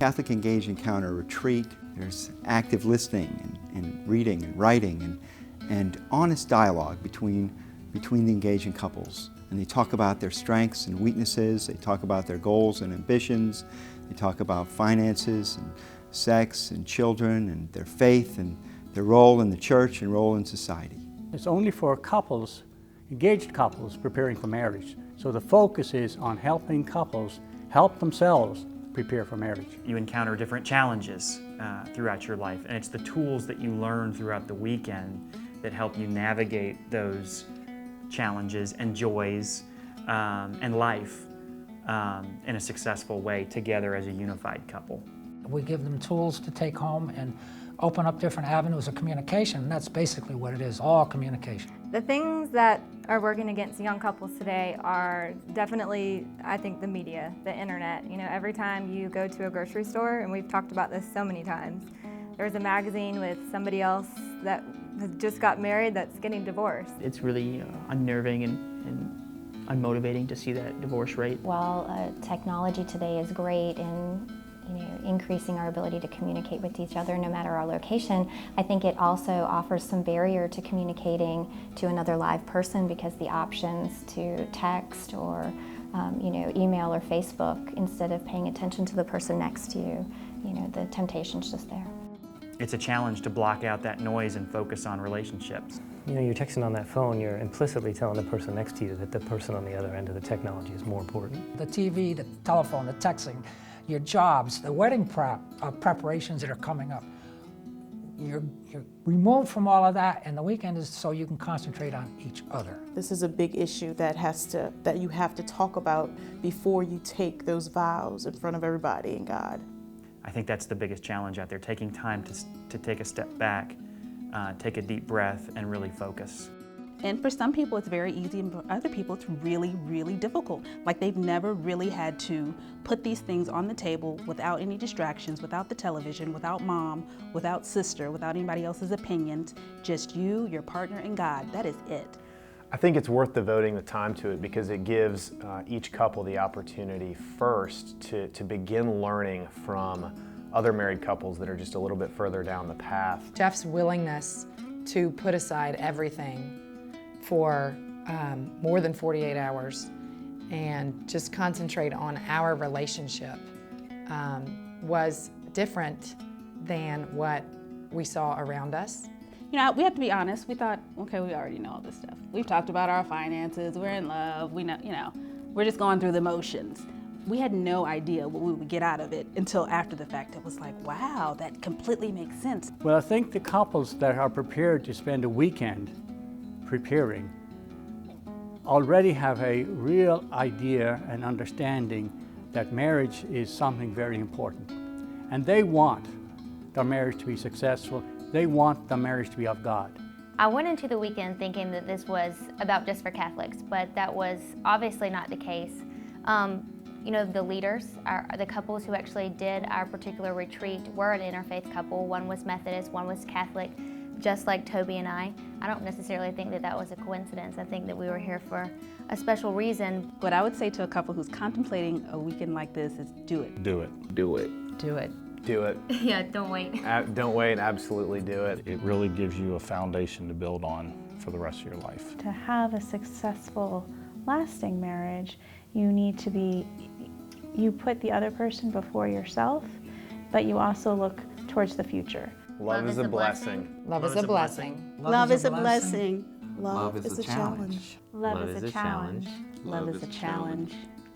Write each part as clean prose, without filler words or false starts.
Catholic Engage Encounter Retreat, there's active listening and reading and writing and honest dialogue between the engaging couples. And they talk about their strengths and weaknesses, they talk about their goals and ambitions, they talk about finances and sex and children and their faith and their role in the church and role in society. It's only for couples, engaged couples, preparing for marriage. So the focus is on helping couples help themselves prepare for marriage. You encounter different challenges throughout your life, and it's the tools that you learn throughout the weekend that help you navigate those challenges and joys and life in a successful way together as a unified couple. We give them tools to take home and open up different avenues of communication, and that's basically what it is, all communication. The things that are working against young couples today are definitely, I think, the media, the internet. You know, every time you go to a grocery store, and we've talked about this so many times, there's a magazine with somebody else that has just got married that's getting divorced. It's really unnerving and unmotivating to see that divorce rate. While technology today is great in increasing our ability to communicate with each other no matter our location, I think it also offers some barrier to communicating to another live person, because the options to text or email or Facebook instead of paying attention to the person next to you, the temptation's just there. It's a challenge to block out that noise and focus on relationships. You're texting on that phone, you're implicitly telling the person next to you that the person on the other end of the technology is more important. The TV, the telephone, the texting, your jobs, the wedding preparations that are coming up. You're removed from all of that, and the weekend is so you can concentrate on each other. This is a big issue that you have to talk about before you take those vows in front of everybody and God. I think that's the biggest challenge out there, taking time to take a step back, take a deep breath, and really focus. And for some people it's very easy, and for other people it's really, really difficult. Like they've never really had to put these things on the table without any distractions, without the television, without mom, without sister, without anybody else's opinions, just you, your partner, and God. That is it. I think it's worth devoting the time to it because it gives each couple the opportunity first to begin learning from other married couples that are just a little bit further down the path. Jeff's willingness to put aside everything for more than 48 hours and just concentrate on our relationship was different than what we saw around us. We have to be honest. We thought, okay, we already know all this stuff. We've talked about our finances, we're in love, we know, we're just going through the motions. We had no idea what we would get out of it until after the fact. It was like, wow, that completely makes sense. Well, I think the couples that are prepared to spend a weekend preparing already have a real idea and understanding that marriage is something very important. And they want their marriage to be successful. They want the marriage to be of God. I went into the weekend thinking that this was about just for Catholics, but that was obviously not the case. The leaders, the couples who actually did our particular retreat were an interfaith couple. One was Methodist, one was Catholic, just like Toby and I. I don't necessarily think that was a coincidence. I think that we were here for a special reason. What I would say to a couple who's contemplating a weekend like this is do it. Do it. Do it. Do it. Do it. Yeah, don't wait. Don't wait, absolutely do it. It really gives you a foundation to build on for the rest of your life. To have a successful, lasting marriage, you put the other person before yourself, but you also look towards the future. Love is a blessing. Love is a blessing. Love is a blessing. Love is a challenge. Love is a challenge. Love is a challenge.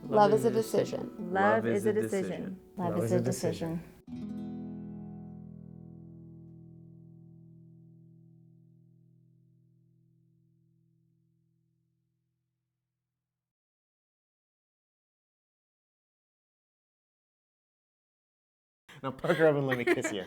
Love is a decision. Love is a decision. Love is a decision. Now Parker, up and let me kiss you.